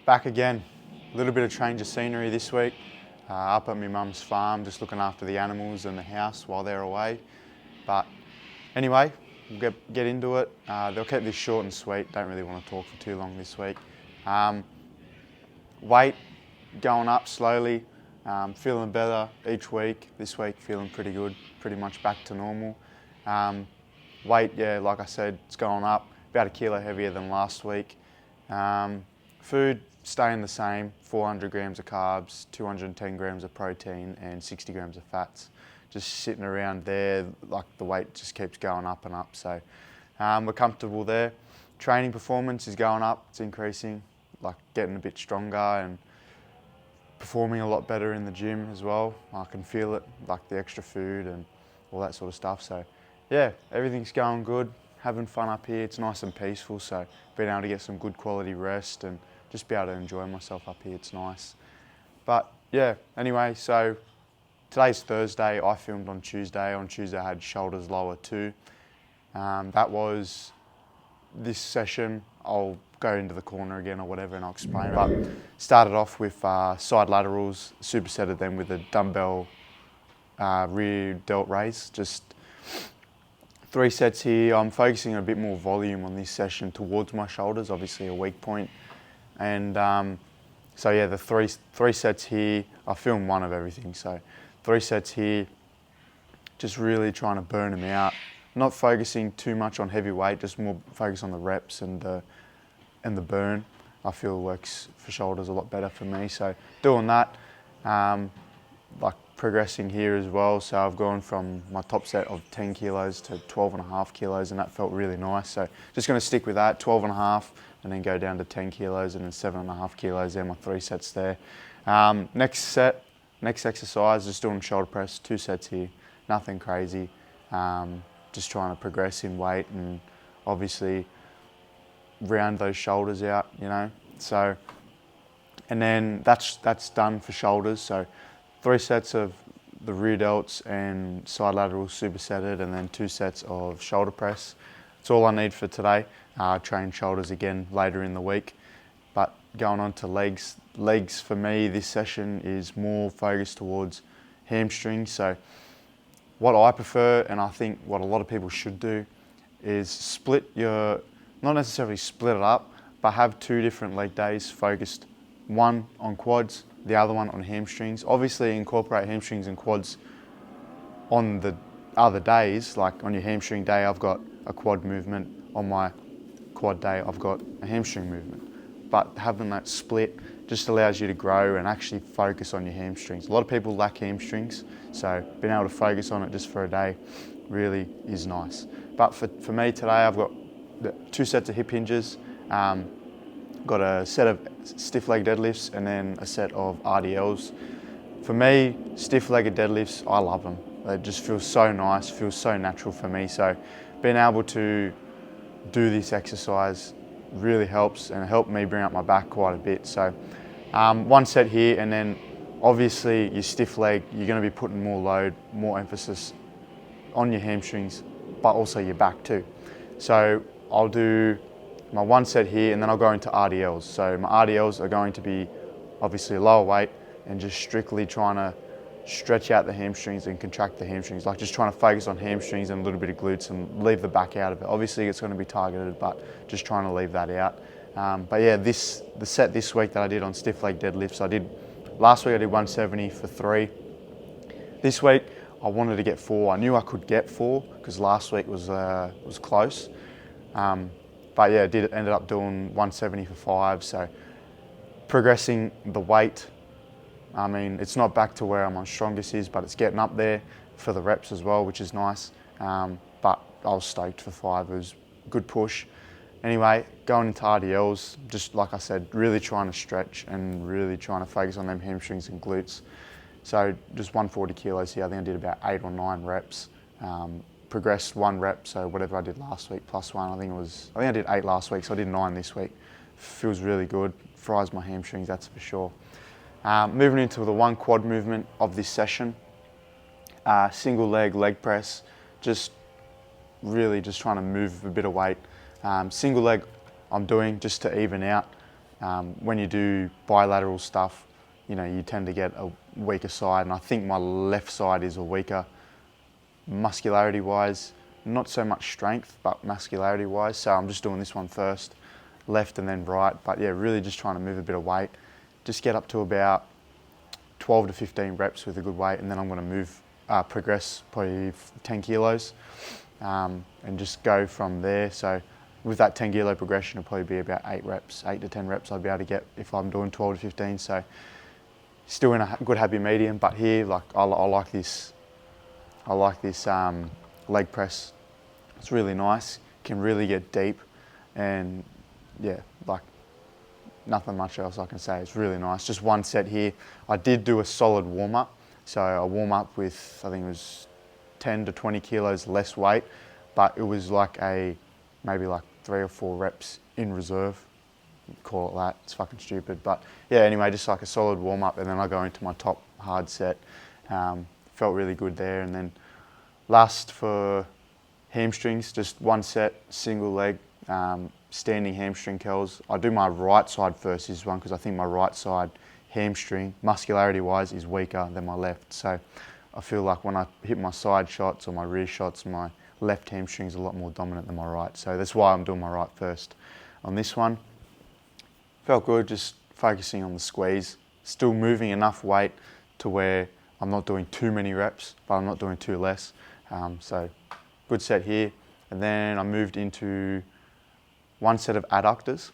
Back again, a little bit of change of scenery this week. Up at my mum's farm, just looking after the animals and the house while they're away. But anyway, we'll get into it. They'll keep this short and sweet. Don't really want to talk for too long this week. Weight going up slowly, feeling better each week. This week feeling pretty good, pretty much back to normal. Weight, yeah, like I said, it's going up, about 1 kilo heavier than last week. Food staying the same, 400 grams of carbs, 210 grams of protein and 60 grams of fats. Just sitting around there, like the weight just keeps going up and up. So we're comfortable there. Training performance is going up, it's increasing, like getting a bit stronger and performing a lot better in the gym as well. I can feel it, like the extra food and all that sort of stuff. So yeah, everything's going good, having fun up here. It's nice and peaceful, so being able to get some good quality rest and just be able to enjoy myself up here, it's nice. But yeah, anyway, so today's Thursday, I filmed on Tuesday. On Tuesday I had shoulders lower too. That was this session. I'll go into the corner again or whatever and I'll explain. But started off with side laterals, supersetted them with a dumbbell rear delt raise. Just 3 sets here. I'm focusing a bit more volume on this session towards my shoulders, obviously a weak point. And so yeah, the three sets here, I filmed one of everything. So 3 sets here, just really trying to burn them out. Not focusing too much on heavy weight, just more focus on the reps and the burn. I feel works for shoulders a lot better for me. So doing that, like progressing here as well. So I've gone from my top set of 10 kilos to 12.5 kilos and that felt really nice. So just gonna stick with that, 12.5 and then go down to 10 kilos and then 7.5 kilos there, my 3 sets there. Next exercise, just doing shoulder press, 2 sets here, nothing crazy. Just trying to progress in weight and obviously round those shoulders out, you know. So, and then that's done for shoulders. So 3 sets of the rear delts and side laterals supersetted and then 2 sets of shoulder press. That's all I need for today. Train shoulders again later in the week. But going on to legs. Legs for me this session is more focused towards hamstrings. So what I prefer, and I think what a lot of people should do, is not necessarily split it up, but have 2 different leg days focused, one on quads, the other one on hamstrings. Obviously incorporate hamstrings and quads on the other days, like on your hamstring day I've got a quad movement, on my quad day I've got a hamstring movement. But having that split just allows you to grow and actually focus on your hamstrings. A lot of people lack hamstrings, so being able to focus on it just for a day really is nice. But for me today, I've got 2 sets of hip hinges, got a set of stiff leg deadlifts and then a set of RDLs. For me, stiff legged deadlifts, I love them. They just feel so nice, feel so natural for me. So being able to do this exercise really helps and it helped me bring up my back quite a bit. So 1 set here and then obviously your stiff leg, you're going to be putting more load, more emphasis on your hamstrings, but also your back too. So I'll do my 1 set here and then I'll go into RDLs. So my RDLs are going to be obviously lower weight and just strictly trying to stretch out the hamstrings and contract the hamstrings, like just trying to focus on hamstrings and a little bit of glutes and leave the back out of it. Obviously it's going to be targeted, but just trying to leave that out. But yeah, the set this week that I did on stiff leg deadlifts, last week I did 170 for 3. This week I wanted to get 4. I knew I could get 4 because last week was close. But yeah, ended up doing 170 for 5. So progressing the weight. I mean, it's not back to where my strongest is, but it's getting up there for the reps as well, which is nice. But I was stoked for 5. It was a good push. Anyway, going into RDLs, just like I said, really trying to stretch and really trying to focus on them hamstrings and glutes. So just 140 kilos here. I think I did about 8 or 9 reps. Progressed 1 rep, so whatever I did last week plus 1. I think I did 8 last week, so I did 9 this week. Feels really good. Fries my hamstrings, that's for sure. Moving into the 1 quad movement of this session. Single leg press, just really just trying to move a bit of weight. Single leg I'm doing just to even out When you do bilateral stuff, you know, you tend to get a weaker side, and I think my left side is a weaker muscularity wise, not so much strength, but muscularity wise. So I'm just doing this one first, left and then right. But yeah, really just trying to move a bit of weight, just get up to about 12 to 15 reps with a good weight, and then I'm going to move, progress probably 10 kilos, and just go from there. So with that 10 kilo progression, it'll probably be about 8 to 10 reps I'll be able to get if I'm doing 12 to 15. So still in a good happy medium, but here, like I like this. I like this leg press. It's really nice. Can really get deep, and yeah, like nothing much else I can say. It's really nice. Just one set here. I did do a solid warm up. So I warm up with, I think it was 10 to 20 kilos less weight, but it was like maybe like 3 or 4 reps in reserve. Call it that. It's fucking stupid. But yeah, anyway, just like a solid warm up, and then I go into my top hard set. Felt really good there. And then last for hamstrings, just one set, single leg, standing hamstring curls. I do my right side first, this one, because I think my right side hamstring, muscularity wise, is weaker than my left. So I feel like when I hit my side shots or my rear shots, my left hamstring is a lot more dominant than my right. So that's why I'm doing my right first. On this one, felt good, just focusing on the squeeze, still moving enough weight to where I'm not doing too many reps, but I'm not doing too less. So good set here. And then I moved into one set of adductors.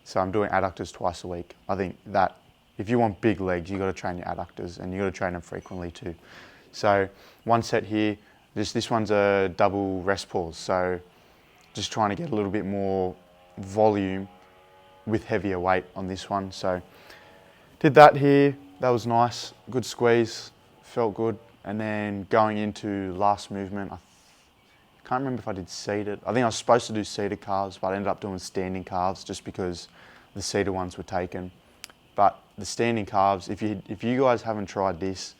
So I'm doing adductors twice a week. I think that if you want big legs, you've got to train your adductors, and you've got to train them frequently too. So one set here, this one's a double rest pause. So just trying to get a little bit more volume with heavier weight on this one. So did that here, that was nice, good squeeze, felt good. And then going into last movement, I can't remember if I did seated. I think I was supposed to do seated calves, but I ended up doing standing calves just because the seated ones were taken. But the standing calves, if you guys haven't tried this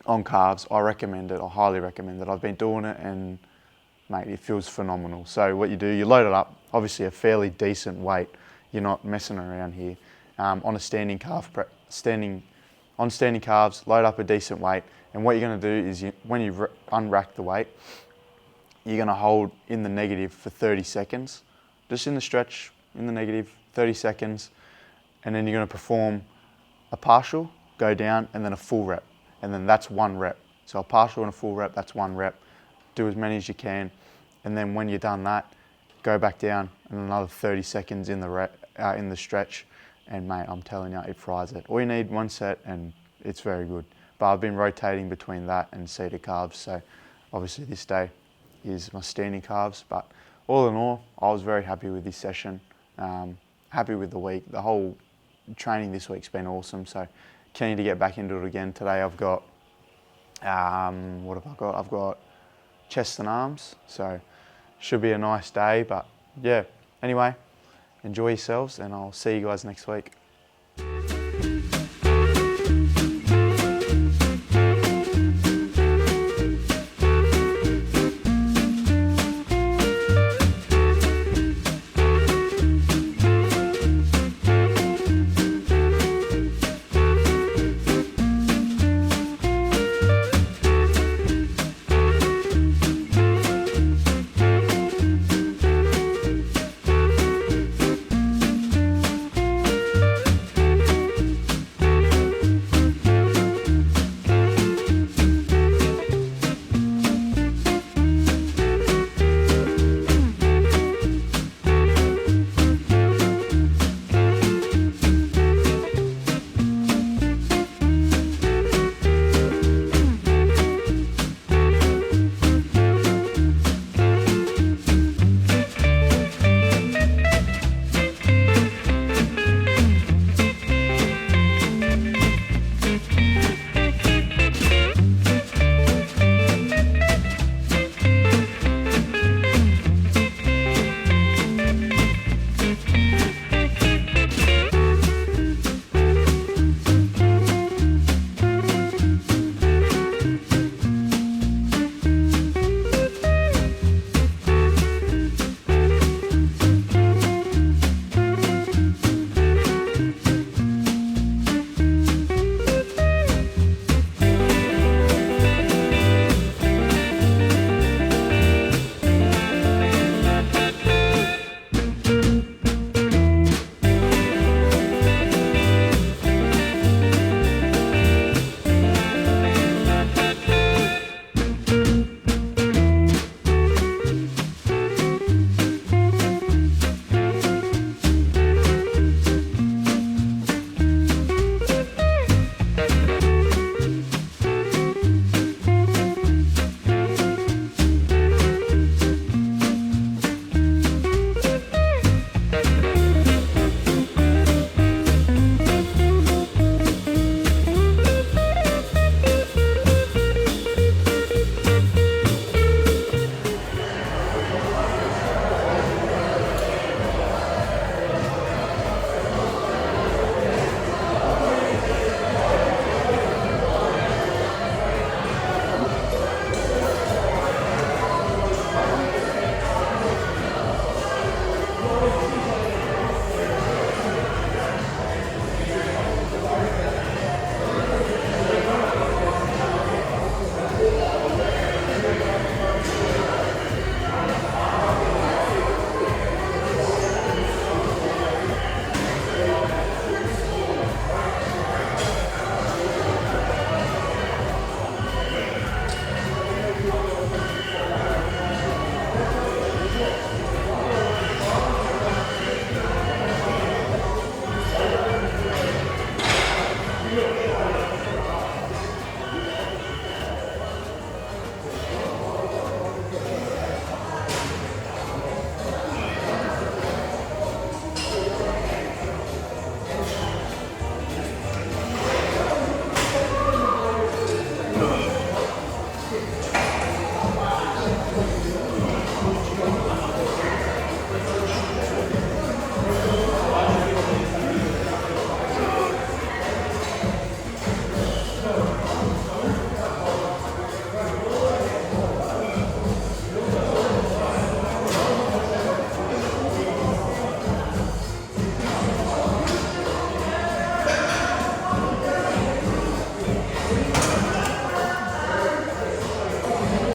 on calves, I recommend it. I highly recommend it. I've been doing it, and mate, it feels phenomenal. So what you do, you load it up, obviously a fairly decent weight. You're not messing around here. On a standing calf, on standing calves, load up a decent weight. And what you're going to do is when you unrack the weight, you're going to hold in the negative for 30 seconds, just in the stretch, in the negative, 30 seconds. And then you're going to perform a partial, go down, and then a full rep. And then that's 1 rep. So a partial and a full rep, that's 1 rep. Do as many as you can. And then when you're done that, go back down and another 30 seconds in the stretch. And mate, I'm telling you, it fries it. All you need, 1 set, and it's very good. But I've been rotating between that and seated calves. So obviously this day is my standing calves. But all in all, I was very happy with this session. Happy with the week. The whole training this week's been awesome. So keen to get back into it again. Today I've got, what have I got? I've got chest and arms. So should be a nice day. But yeah, anyway, enjoy yourselves, and I'll see you guys next week.